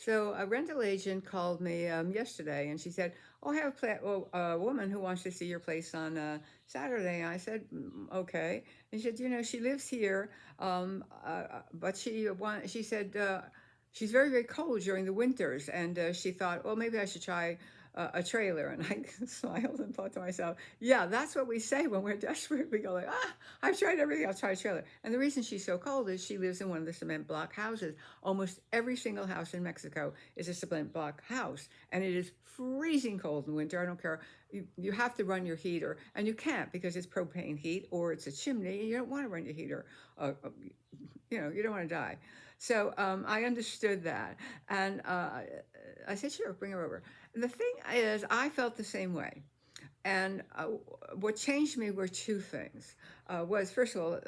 So a rental agent called me yesterday, and she said, "Oh, I have a woman who wants to see your place on Saturday." And I said, "Okay." And she said, "You know, she lives here, but she said she's very, very cold during the winters, and she thought, well, maybe I should try." A trailer, and I smiled and thought to myself, "Yeah, that's what we say when we're desperate. We go like, I've tried everything. I'll try a trailer." And the reason she's so cold is she lives in one of the cement block houses. Almost every single house in Mexico is a cement block house, and it is freezing cold in winter. I don't care. You have to run your heater, and you can't because it's propane heat or it's a chimney. You don't want to run your heater. You don't want to die. So I understood that, and I said, "Sure, bring her over." And the thing is, I felt the same way. And what changed me were two things. Was first of all,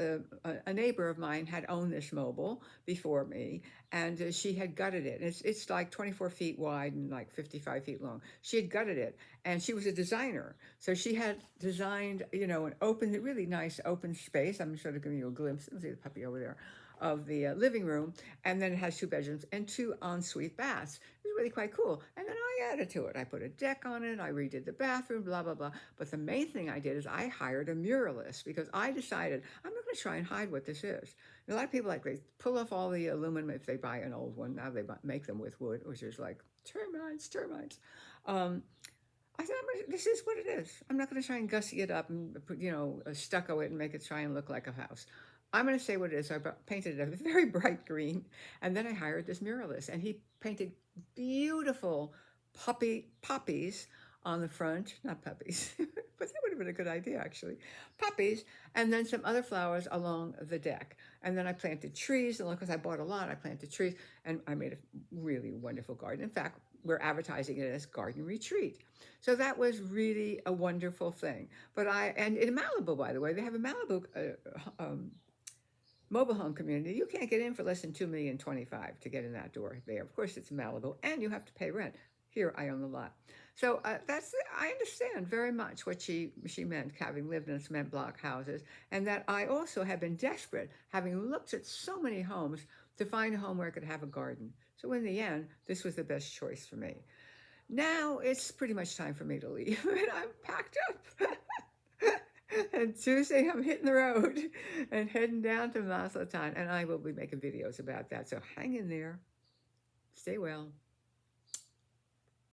a neighbor of mine had owned this mobile before me, and she had gutted it. It's like 24 feet wide and like 55 feet long. She had gutted it, and she was a designer, so she had designed, an open, really nice open space. I'm sort of giving you a glimpse. See the puppy over there. Of the living room, and then it has two bedrooms and two ensuite baths. It was really quite cool. And then I added to it. I put a deck on it. I redid the bathroom. Blah blah blah. But the main thing I did is I hired a muralist because I decided I'm not going to try and hide what this is. A lot of people like they pull off all the aluminum if they buy an old one. Now they make them with wood, which is like termites, termites. Um, I said, this is what it is. I'm not going to try and gussy it up and put, stucco it and make it try and look like a house. I'm going to say what it is. So I painted it a very bright green, and then I hired this muralist, and he painted beautiful poppies on the front, not puppies, but that would have been a good idea actually, poppies, and then some other flowers along the deck. And then I planted trees, and because I bought a lot, I planted trees, and I made a really wonderful garden. In fact, we're advertising it as Garden Retreat. So that was really a wonderful thing. And in Malibu, by the way, they have a Malibu mobile home community. You can't get in for less than 2,025,000 to get in that door there. Of course, it's Malibu, and you have to pay rent. Here, I own the lot. So I understand very much what she meant, having lived in cement block houses, and that I also have been desperate, having looked at so many homes, to find a home where I could have a garden. So in the end, this was the best choice for me. Now it's pretty much time for me to leave, and I'm packed up. And Tuesday, I'm hitting the road and heading down to Mazatlan, and I will be making videos about that. So hang in there, stay well.